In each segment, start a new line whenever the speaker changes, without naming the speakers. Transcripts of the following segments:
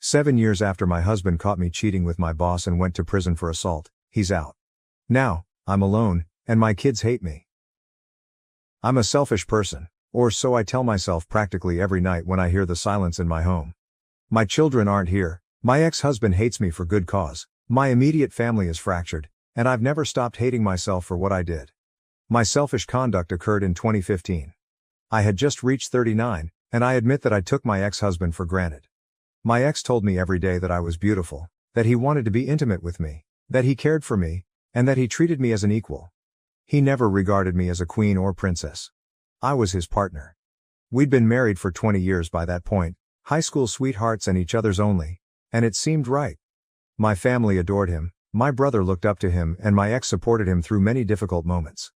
7 years after my husband caught me cheating with my boss and went to prison for assault, he's out. Now, I'm alone, and my kids hate me. I'm a selfish person, or so I tell myself practically every night when I hear the silence in my home. My children aren't here, my ex-husband hates me for good cause, my immediate family is fractured, and I've never stopped hating myself for what I did. My selfish conduct occurred in 2015. I had just reached 39, and I admit that I took my ex-husband for granted. My ex told me every day that I was beautiful, that he wanted to be intimate with me, that he cared for me, and that he treated me as an equal. He never regarded me as a queen or princess. I was his partner. We'd been married for 20 years by that point, high school sweethearts and each other's only, and it seemed right. My family adored him, my brother looked up to him, and my ex supported him through many difficult moments.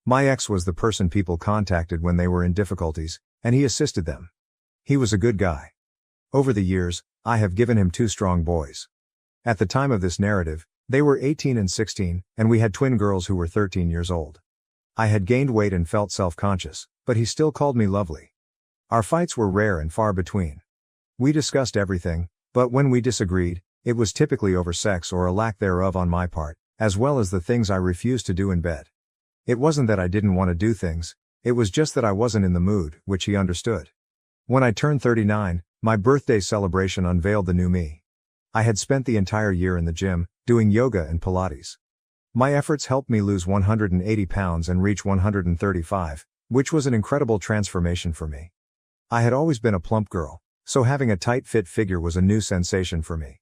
My ex was the person people contacted when they were in difficulties, and he assisted them. He was a good guy. Over the years, I have given him 2 strong boys. At the time of this narrative, they were 18 and 16, and we had twin girls who were 13 years old. I had gained weight and felt self-conscious, but he still called me lovely. Our fights were rare and far between. We discussed everything, but when we disagreed, it was typically over sex or a lack thereof on my part, as well as the things I refused to do in bed. It wasn't that I didn't want to do things, it was just that I wasn't in the mood, which he understood. When I turned 39, my birthday celebration unveiled the new me. I had spent the entire year in the gym, doing yoga and Pilates. My efforts helped me lose 180 pounds and reach 135, which was an incredible transformation for me. I had always been a plump girl, so having a tight fit figure was a new sensation for me.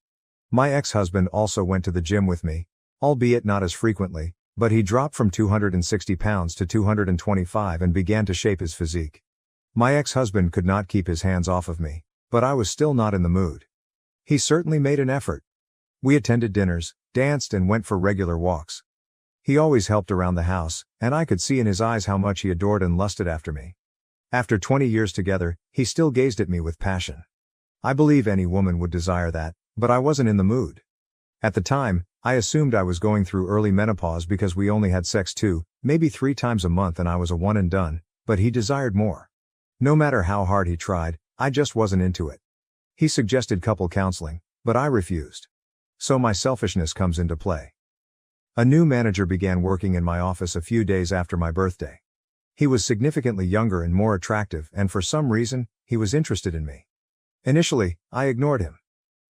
My ex-husband also went to the gym with me, albeit not as frequently, but he dropped from 260 pounds to 225 and began to shape his physique. My ex-husband could not keep his hands off of me, but I was still not in the mood. He certainly made an effort. We attended dinners, danced, and went for regular walks. He always helped around the house, and I could see in his eyes how much he adored and lusted after me. After 20 years together, he still gazed at me with passion. I believe any woman would desire that, but I wasn't in the mood. At the time, I assumed I was going through early menopause because we only had sex 2, maybe 3 times a month and I was a one and done, but he desired more. No matter how hard he tried, I just wasn't into it. He suggested couple counseling, but I refused. So my selfishness comes into play. A new manager began working in my office a few days after my birthday. He was significantly younger and more attractive, and for some reason, he was interested in me. Initially, I ignored him.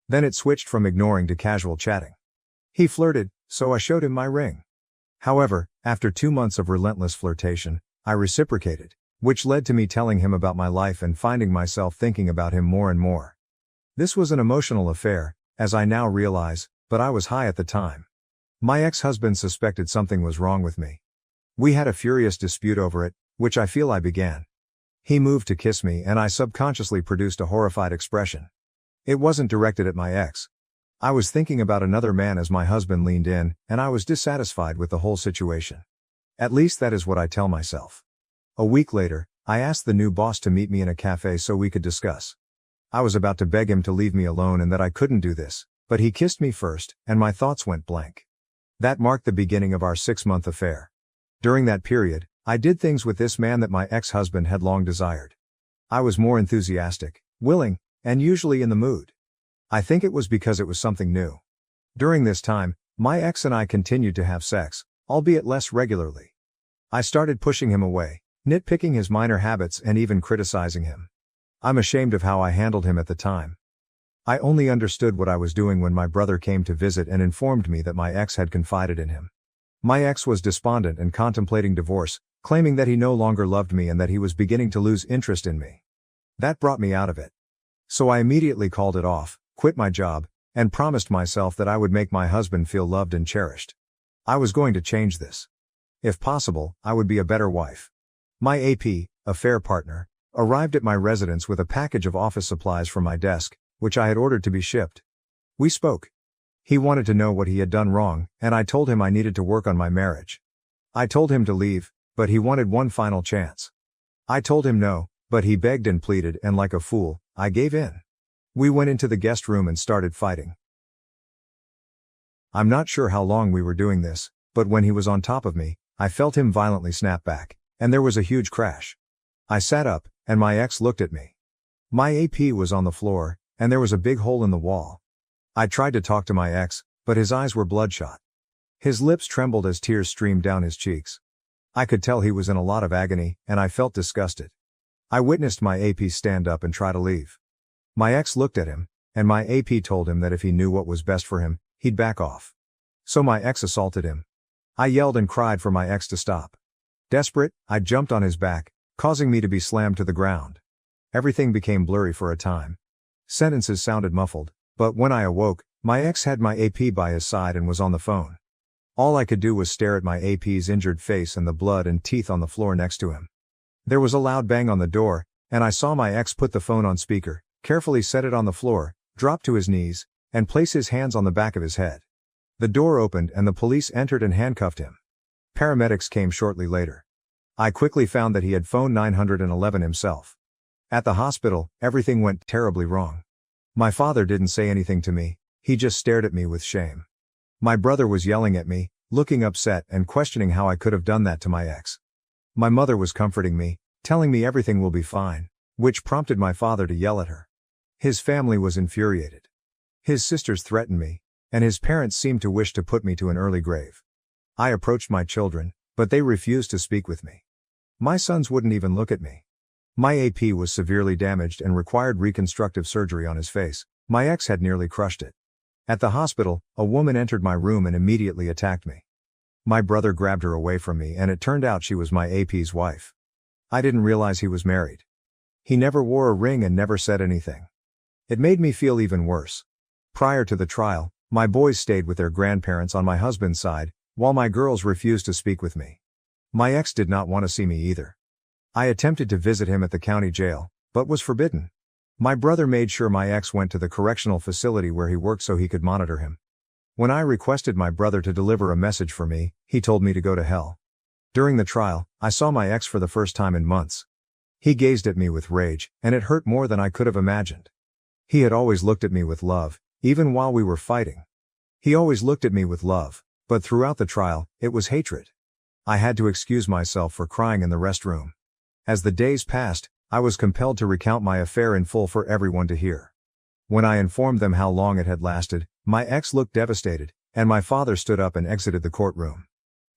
Then it switched from ignoring to casual chatting. He flirted, so I showed him my ring. However, after 2 months of relentless flirtation, I reciprocated, which led to me telling him about my life and finding myself thinking about him more and more. This was an emotional affair, as I now realize, but I was high at the time. My ex-husband suspected something was wrong with me. We had a furious dispute over it, which I feel I began. He moved to kiss me and I subconsciously produced a horrified expression. It wasn't directed at my ex. I was thinking about another man as my husband leaned in, and I was dissatisfied with the whole situation. At least that is what I tell myself. A week later, I asked the new boss to meet me in a cafe so we could discuss. I was about to beg him to leave me alone and that I couldn't do this, but he kissed me first, and my thoughts went blank. That marked the beginning of our 6-month affair. During that period, I did things with this man that my ex-husband had long desired. I was more enthusiastic, willing, and usually in the mood. I think it was because it was something new. During this time, my ex and I continued to have sex, albeit less regularly. I started pushing him away, nitpicking his minor habits and even criticizing him. I'm ashamed of how I handled him at the time. I only understood what I was doing when my brother came to visit and informed me that my ex had confided in him. My ex was despondent and contemplating divorce, claiming that he no longer loved me and that he was beginning to lose interest in me. That brought me out of it. So I immediately called it off, quit my job, and promised myself that I would make my husband feel loved and cherished. I was going to change this. If possible, I would be a better wife. My AP, affair partner, arrived at my residence with a package of office supplies from my desk, which I had ordered to be shipped. We spoke. He wanted to know what he had done wrong, and I told him I needed to work on my marriage. I told him to leave, but he wanted one final chance. I told him no, but he begged and pleaded, and like a fool, I gave in. We went into the guest room and started fighting. I'm not sure how long we were doing this, but when he was on top of me, I felt him violently snap back, and there was a huge crash. I sat up, and my ex looked at me. My AP was on the floor, and there was a big hole in the wall. I tried to talk to my ex, but his eyes were bloodshot. His lips trembled as tears streamed down his cheeks. I could tell he was in a lot of agony, and I felt disgusted. I witnessed my AP stand up and try to leave. My ex looked at him, and my AP told him that if he knew what was best for him, he'd back off. So my ex assaulted him. I yelled and cried for my ex to stop. Desperate, I jumped on his back, causing me to be slammed to the ground. Everything became blurry for a time. Sentences sounded muffled, but when I awoke, my ex had my AP by his side and was on the phone. All I could do was stare at my AP's injured face and the blood and teeth on the floor next to him. There was a loud bang on the door, and I saw my ex put the phone on speaker, carefully set it on the floor, drop to his knees, and place his hands on the back of his head. The door opened and the police entered and handcuffed him. Paramedics came shortly later. I quickly found that he had phoned 911 himself. At the hospital, everything went terribly wrong. My father didn't say anything to me, he just stared at me with shame. My brother was yelling at me, looking upset and questioning how I could have done that to my ex. My mother was comforting me, telling me everything will be fine, which prompted my father to yell at her. His family was infuriated. His sisters threatened me, and his parents seemed to wish to put me to an early grave. I approached my children, but they refused to speak with me. My sons wouldn't even look at me. My AP was severely damaged and required reconstructive surgery on his face. My ex had nearly crushed it. At the hospital, a woman entered my room and immediately attacked me. My brother grabbed her away from me and it turned out she was my AP's wife. I didn't realize he was married. He never wore a ring and never said anything. It made me feel even worse. Prior to the trial, my boys stayed with their grandparents on my husband's side, while my girls refused to speak with me. My ex did not want to see me either. I attempted to visit him at the county jail, but was forbidden. My brother made sure my ex went to the correctional facility where he worked so he could monitor him. When I requested my brother to deliver a message for me, he told me to go to hell. During the trial, I saw my ex for the first time in months. He gazed at me with rage, and it hurt more than I could have imagined. He had always looked at me with love, even while we were fighting. He always looked at me with love, but throughout the trial, it was hatred. I had to excuse myself for crying in the restroom. As the days passed, I was compelled to recount my affair in full for everyone to hear. When I informed them how long it had lasted, my ex looked devastated, and my father stood up and exited the courtroom.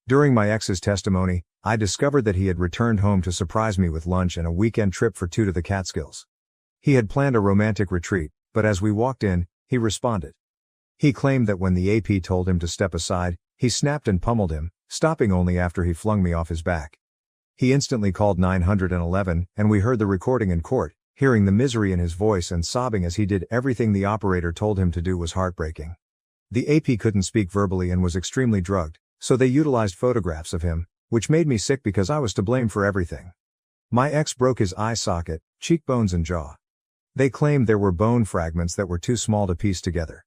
During my ex's testimony, I discovered that he had returned home to surprise me with lunch and a weekend trip for 2 to the Catskills. He had planned a romantic retreat, but as we walked in, he responded. He claimed that when the AP told him to step aside, he snapped and pummeled him, stopping only after he flung me off his back. He instantly called 911, and we heard the recording in court. Hearing the misery in his voice and sobbing as he did everything the operator told him to do was heartbreaking. The AP couldn't speak verbally and was extremely drugged, so they utilized photographs of him, which made me sick because I was to blame for everything. My ex broke his eye socket, cheekbones and jaw. They claimed there were bone fragments that were too small to piece together.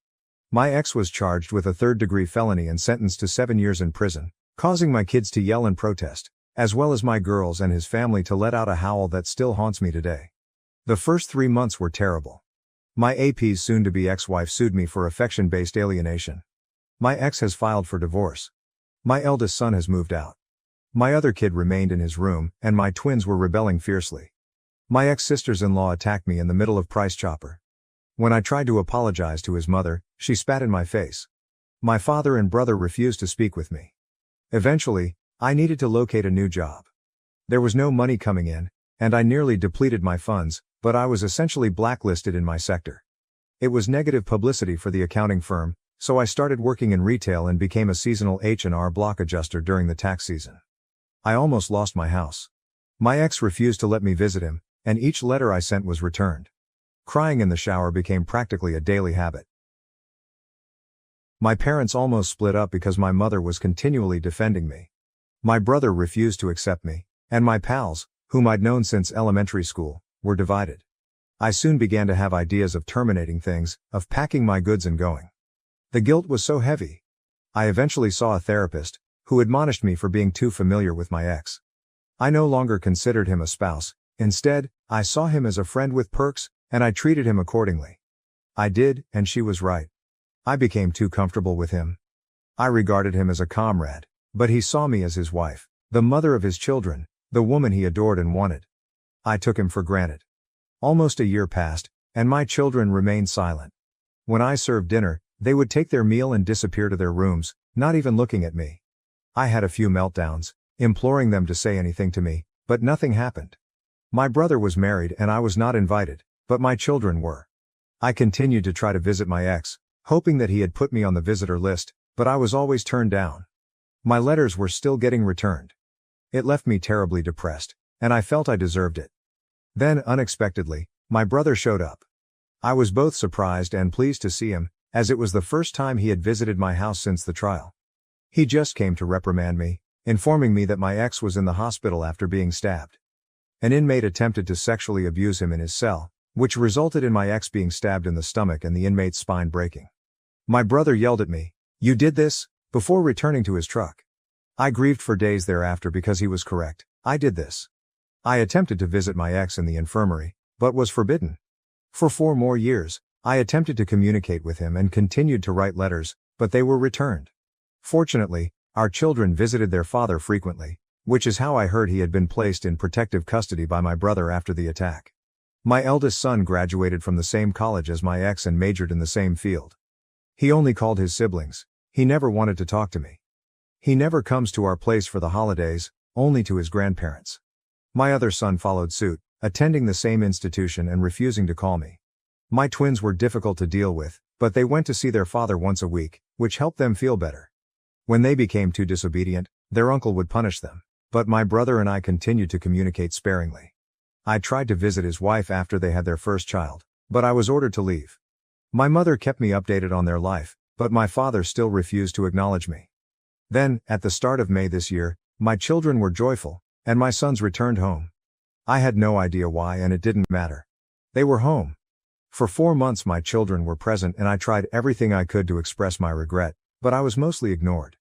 My ex was charged with a third-degree felony and sentenced to 7 years in prison, causing my kids to yell and protest, as well as my girls and his family to let out a howl that still haunts me today. The first 3 months were terrible. My AP's soon-to-be ex-wife sued me for affection-based alienation. My ex has filed for divorce. My eldest son has moved out. My other kid remained in his room, and my twins were rebelling fiercely. My ex-sisters-in-law attacked me in the middle of Price Chopper. When I tried to apologize to his mother, she spat in my face. My father and brother refused to speak with me. Eventually, I needed to locate a new job. There was no money coming in, and I nearly depleted my funds, but I was essentially blacklisted in my sector. It was negative publicity for the accounting firm, so I started working in retail and became a seasonal H&R Block adjuster during the tax season. I almost lost my house. My ex refused to let me visit him, and each letter I sent was returned. Crying in the shower became practically a daily habit. My parents almost split up because my mother was continually defending me. My brother refused to accept me, and my pals, whom I'd known since elementary school, were divided. I soon began to have ideas of terminating things, of packing my goods and going. The guilt was so heavy. I eventually saw a therapist, who admonished me for being too familiar with my ex. I no longer considered him a spouse. Instead, I saw him as a friend with perks, and I treated him accordingly. I did, and she was right. I became too comfortable with him. I regarded him as a comrade, but he saw me as his wife, the mother of his children, the woman he adored and wanted. I took him for granted. Almost a year passed, And my children remained silent. When I served dinner, they would take their meal and disappear to their rooms, not even looking at me. I had a few meltdowns, imploring them to say anything to me, but nothing happened. My brother was married and I was not invited, but my children were. I continued to try to visit my ex, hoping that he had put me on the visitor list, but I was always turned down. My letters were still getting returned. It left me terribly depressed, and I felt I deserved it. Then, unexpectedly, my brother showed up. I was both surprised and pleased to see him, as it was the first time he had visited my house since the trial. He just came to reprimand me, informing me that my ex was in the hospital after being stabbed. An inmate attempted to sexually abuse him in his cell, which resulted in my ex being stabbed in the stomach and the inmate's spine breaking. My brother yelled at me, "You did this?" before returning to his truck. I grieved for days thereafter because he was correct. I did this. I attempted to visit my ex in the infirmary, but was forbidden. For 4 more years, I attempted to communicate with him and continued to write letters, but they were returned. Fortunately, our children visited their father frequently, which is how I heard he had been placed in protective custody by my brother after the attack. My eldest son graduated from the same college as my ex and majored in the same field. He only called his siblings. He never wanted to talk to me. He never comes to our place for the holidays, only to his grandparents. My other son followed suit, attending the same institution and refusing to call me. My twins were difficult to deal with, but they went to see their father once a week, which helped them feel better. When they became too disobedient, their uncle would punish them, but my brother and I continued to communicate sparingly. I tried to visit his wife after they had their first child, but I was ordered to leave. My mother kept me updated on their life, but my father still refused to acknowledge me. Then, at the start of May this year, my children were joyful, and my sons returned home. I had no idea why and it didn't matter. They were home. For 4 months my children were present and I tried everything I could to express my regret, but I was mostly ignored.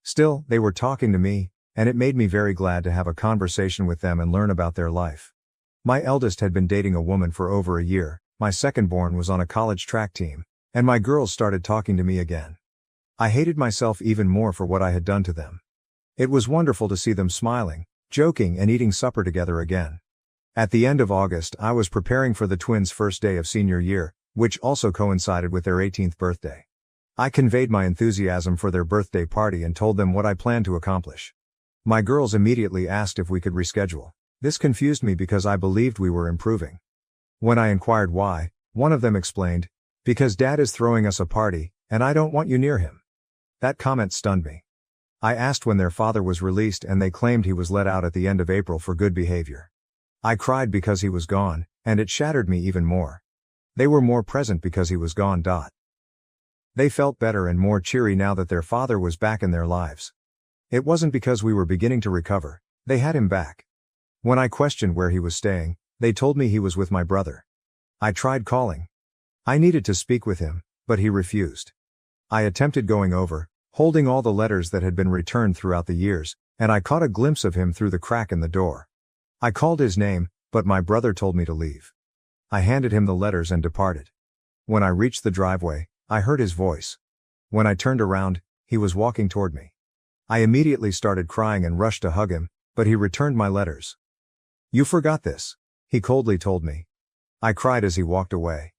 Still, they were talking to me, and it made me very glad to have a conversation with them and learn about their life. My eldest had been dating a woman for over a year, my second-born was on a college track team, and my girls started talking to me again. I hated myself even more for what I had done to them. It was wonderful to see them smiling, joking and eating supper together again. At the end of August I was preparing for the twins' first day of senior year, which also coincided with their 18th birthday. I conveyed my enthusiasm for their birthday party and told them what I planned to accomplish. My girls immediately asked if we could reschedule. This confused me because I believed we were improving. When I inquired why, one of them explained, "Because Dad is throwing us a party, and I don't want you near him." That comment stunned me. I asked when their father was released and they claimed he was let out at the end of April for good behavior. I cried because he was gone, and it shattered me even more. They were more present because he was gone. They felt better and more cheery now that their father was back in their lives. It wasn't because we were beginning to recover, they had him back. When I questioned where he was staying, they told me he was with my brother. I tried calling. I needed to speak with him, but he refused. I attempted going over, holding all the letters that had been returned throughout the years, and I caught a glimpse of him through the crack in the door. I called his name, but my brother told me to leave. I handed him the letters and departed. When I reached the driveway, I heard his voice. When I turned around, he was walking toward me. I immediately started crying and rushed to hug him, but he returned my letters. "You forgot this," he coldly told me. I cried as he walked away.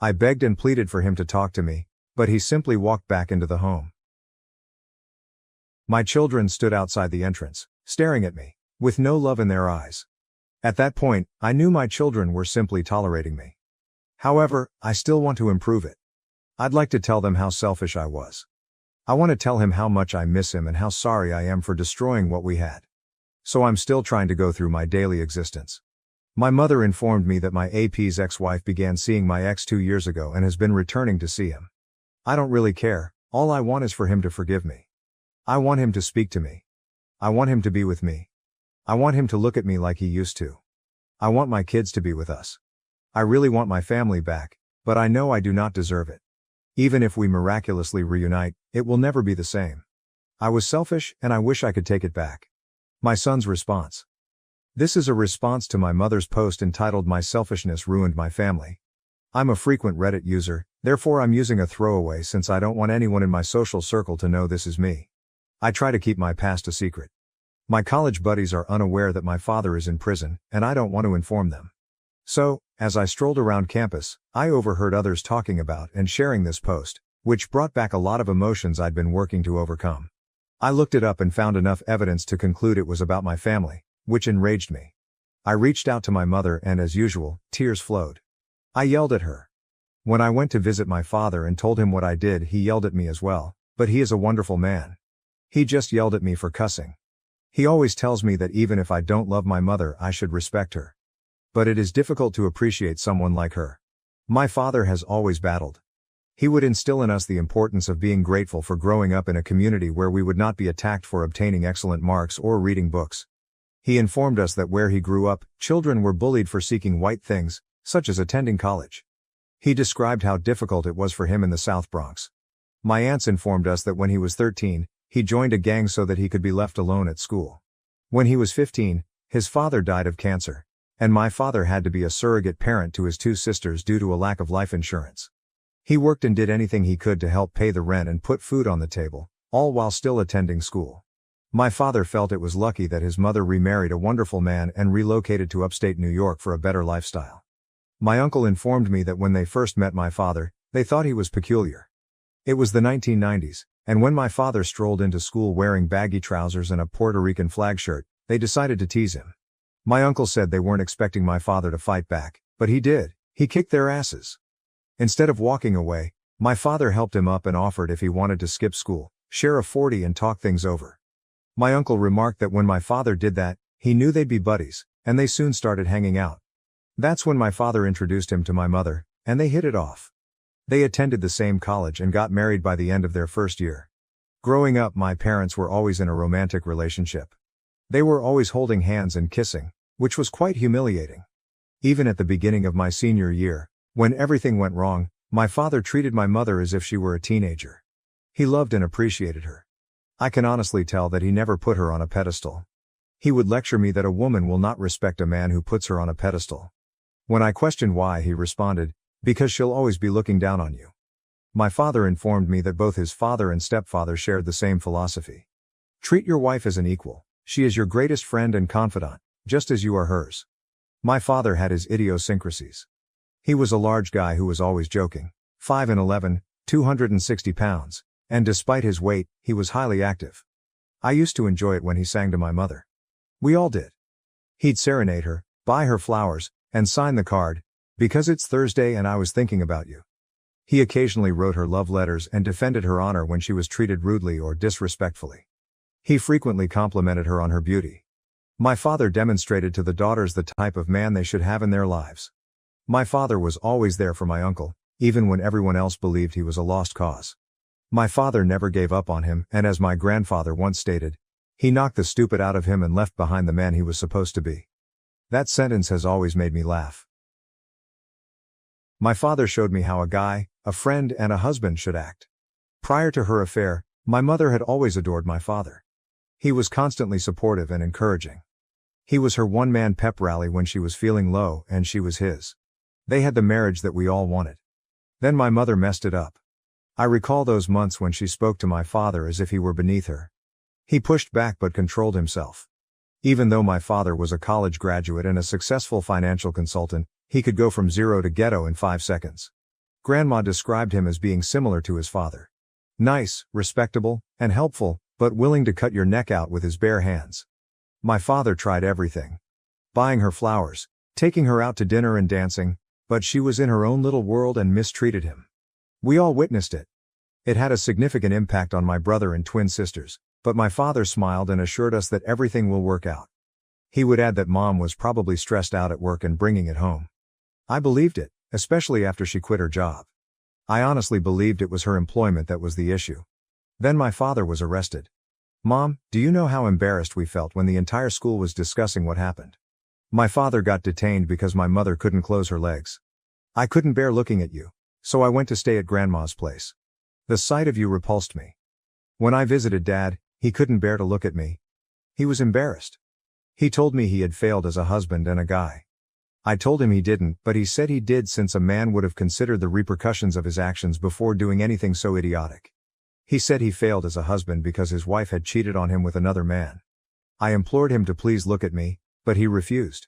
I begged and pleaded for him to talk to me, but he simply walked back into the home. My children stood outside the entrance, staring at me, with no love in their eyes. At that point, I knew my children were simply tolerating me. However, I still want to improve it. I'd like to tell them how selfish I was. I want to tell him how much I miss him and how sorry I am for destroying what we had. So I'm still trying to go through my daily existence. My mother informed me that my AP's ex-wife began seeing my ex 2 years ago and has been returning to see him. I don't really care, all I want is for him to forgive me. I want him to speak to me. I want him to be with me. I want him to look at me like he used to. I want my kids to be with us. I really want my family back, but I know I do not deserve it. Even if we miraculously reunite, it will never be the same. I was selfish and I wish I could take it back. My son's response. This is a response to my mother's post entitled "My Selfishness Ruined My Family." I'm a frequent Reddit user, therefore I'm using a throwaway since I don't want anyone in my social circle to know this is me. I try to keep my past a secret. My college buddies are unaware that my father is in prison, and I don't want to inform them. So, as I strolled around campus, I overheard others talking about and sharing this post, which brought back a lot of emotions I'd been working to overcome. I looked it up and found enough evidence to conclude it was about my family, which enraged me. I reached out to my mother and, as usual, tears flowed. I yelled at her. When I went to visit my father and told him what I did, he yelled at me as well, but he is a wonderful man. He just yelled at me for cussing. He always tells me that even if I don't love my mother, I should respect her. But it is difficult to appreciate someone like her. My father has always battled. He would instill in us the importance of being grateful for growing up in a community where we would not be attacked for obtaining excellent marks or reading books. He informed us that where he grew up, children were bullied for seeking white things, such as attending college. He described how difficult it was for him in the South Bronx. My aunts informed us that when he was 13, he joined a gang so that he could be left alone at school. When he was 15, his father died of cancer, and my father had to be a surrogate parent to his two sisters due to a lack of life insurance. He worked and did anything he could to help pay the rent and put food on the table, all while still attending school. My father felt it was lucky that his mother remarried a wonderful man and relocated to upstate New York for a better lifestyle. My uncle informed me that when they first met my father, they thought he was peculiar. It was the 1990s, and when my father strolled into school wearing baggy trousers and a Puerto Rican flag shirt, they decided to tease him. My uncle said they weren't expecting my father to fight back, but he did. He kicked their asses. Instead of walking away, my father helped him up and offered if he wanted to skip school, share a 40 and talk things over. My uncle remarked that when my father did that, he knew they'd be buddies, and they soon started hanging out. That's when my father introduced him to my mother, and they hit it off. They attended the same college and got married by the end of their first year. Growing up, my parents were always in a romantic relationship. They were always holding hands and kissing, which was quite humiliating. Even at the beginning of my senior year, when everything went wrong, my father treated my mother as if she were a teenager. He loved and appreciated her. I can honestly tell that he never put her on a pedestal. He would lecture me that a woman will not respect a man who puts her on a pedestal. When I questioned why, he responded, "Because she'll always be looking down on you." My father informed me that both his father and stepfather shared the same philosophy. Treat your wife as an equal. She is your greatest friend and confidant, just as you are hers. My father had his idiosyncrasies. He was a large guy who was always joking, 5'11", 260 pounds, and despite his weight, he was highly active. I used to enjoy it when he sang to my mother. We all did. He'd serenade her, buy her flowers, and sign the card, "Because it's Thursday and I was thinking about you." He occasionally wrote her love letters and defended her honor when she was treated rudely or disrespectfully. He frequently complimented her on her beauty. My father demonstrated to the daughters the type of man they should have in their lives. My father was always there for my uncle, even when everyone else believed he was a lost cause. My father never gave up on him, and as my grandfather once stated, he knocked the stupid out of him and left behind the man he was supposed to be. That sentence has always made me laugh. My father showed me how a guy, a friend, and a husband should act. Prior to her affair, my mother had always adored my father. He was constantly supportive and encouraging. He was her one-man pep rally when she was feeling low, and she was his. They had the marriage that we all wanted. Then my mother messed it up. I recall those months when she spoke to my father as if he were beneath her. He pushed back but controlled himself. Even though my father was a college graduate and a successful financial consultant, he could go from zero to ghetto in 5 seconds. Grandma described him as being similar to his father. Nice, respectable, and helpful, but willing to cut your neck out with his bare hands. My father tried everything. Buying her flowers, taking her out to dinner and dancing, but she was in her own little world and mistreated him. We all witnessed it. It had a significant impact on my brother and twin sisters, but my father smiled and assured us that everything will work out. He would add that Mom was probably stressed out at work and bringing it home. I believed it, especially after she quit her job. I honestly believed it was her employment that was the issue. Then my father was arrested. Mom, do you know how embarrassed we felt when the entire school was discussing what happened? My father got detained because my mother couldn't close her legs. I couldn't bear looking at you, so I went to stay at Grandma's place. The sight of you repulsed me. When I visited Dad, he couldn't bear to look at me. He was embarrassed. He told me he had failed as a husband and a guy. I told him he didn't, but he said he did since a man would have considered the repercussions of his actions before doing anything so idiotic. He said he failed as a husband because his wife had cheated on him with another man. I implored him to please look at me, but he refused.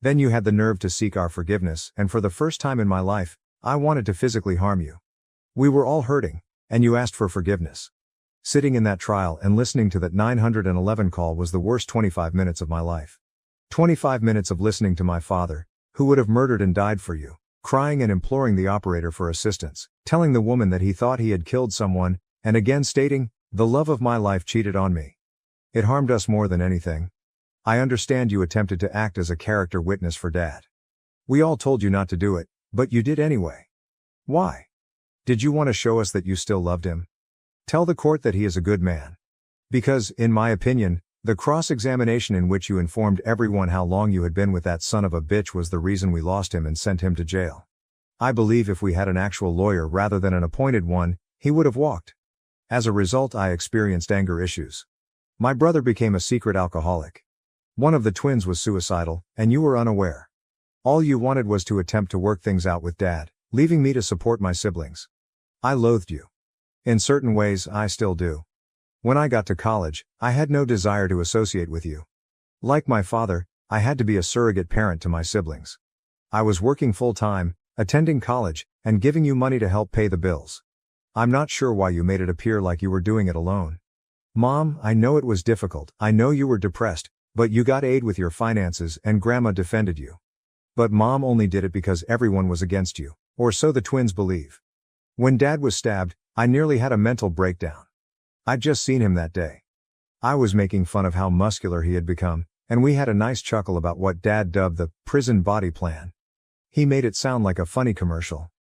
Then you had the nerve to seek our forgiveness, and for the first time in my life, I wanted to physically harm you. We were all hurting, and you asked for forgiveness. Sitting in that trial and listening to that 911 call was the worst 25 minutes of my life. 25 minutes of listening to my father, who would have murdered and died for you, crying and imploring the operator for assistance, telling the woman that he thought he had killed someone, and again stating, "The love of my life cheated on me." It harmed us more than anything. I understand you attempted to act as a character witness for Dad. We all told you not to do it, but you did anyway. Why? Did you want to show us that you still loved him? Tell the court that he is a good man. Because, in my opinion, the cross-examination in which you informed everyone how long you had been with that son of a bitch was the reason we lost him and sent him to jail. I believe if we had an actual lawyer rather than an appointed one, he would have walked. As a result, I experienced anger issues. My brother became a secret alcoholic. One of the twins was suicidal, and you were unaware. All you wanted was to attempt to work things out with Dad, leaving me to support my siblings. I loathed you. In certain ways, I still do. When I got to college, I had no desire to associate with you. Like my father, I had to be a surrogate parent to my siblings. I was working full-time, attending college, and giving you money to help pay the bills. I'm not sure why you made it appear like you were doing it alone. Mom, I know it was difficult, I know you were depressed, but you got aid with your finances and Grandma defended you. But Mom only did it because everyone was against you, or so the twins believe. When Dad was stabbed, I nearly had a mental breakdown. I'd just seen him that day. I was making fun of how muscular he had become, and we had a nice chuckle about what Dad dubbed the prison body plan. He made it sound like a funny commercial.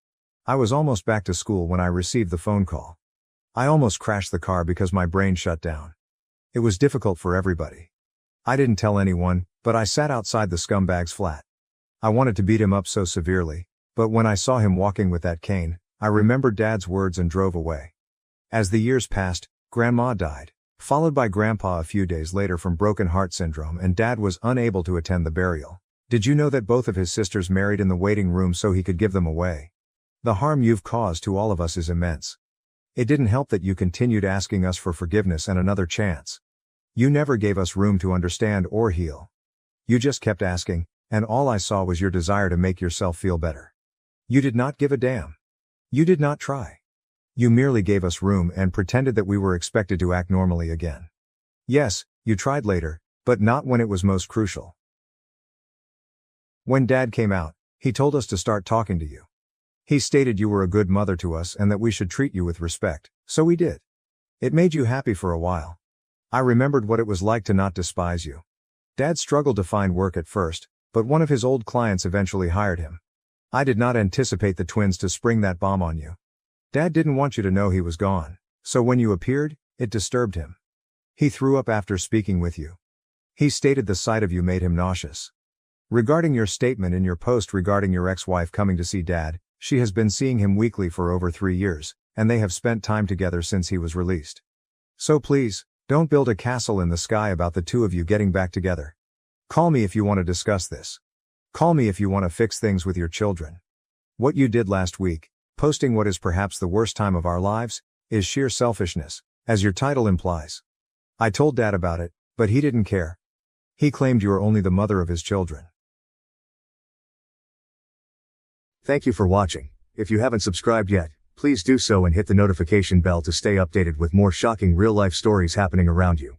I was almost back to school when I received the phone call. I almost crashed the car because my brain shut down. It was difficult for everybody. I didn't tell anyone, but I sat outside the scumbag's flat. I wanted to beat him up so severely, but when I saw him walking with that cane, I remembered Dad's words and drove away. As the years passed, Grandma died, followed by Grandpa a few days later from broken heart syndrome, and Dad was unable to attend the burial. Did you know that both of his sisters married in the waiting room so he could give them away? The harm you've caused to all of us is immense. It didn't help that you continued asking us for forgiveness and another chance. You never gave us room to understand or heal. You just kept asking, and all I saw was your desire to make yourself feel better. You did not give a damn. You did not try. You merely gave us room and pretended that we were expected to act normally again. Yes, you tried later, but not when it was most crucial. When Dad came out, he told us to start talking to you. He stated you were a good mother to us and that we should treat you with respect, so we did. It made you happy for a while. I remembered what it was like to not despise you. Dad struggled to find work at first, but one of his old clients eventually hired him. I did not anticipate the twins to spring that bomb on you. Dad didn't want you to know he was gone, so when you appeared, it disturbed him. He threw up after speaking with you. He stated the sight of you made him nauseous. Regarding your statement in your post regarding your ex-wife coming to see Dad, she has been seeing him weekly for over 3 years, and they have spent time together since he was released. So please, don't build a castle in the sky about the two of you getting back together. Call me if you want to discuss this. Call me if you want to fix things with your children. What you did last week, posting what is perhaps the worst time of our lives, is sheer selfishness, as your title implies. I told Dad about it, but he didn't care. He claimed you are only the mother of his children. Thank you for watching. If you haven't subscribed yet, please do so and hit the notification bell to stay updated with more shocking real-life stories happening around you.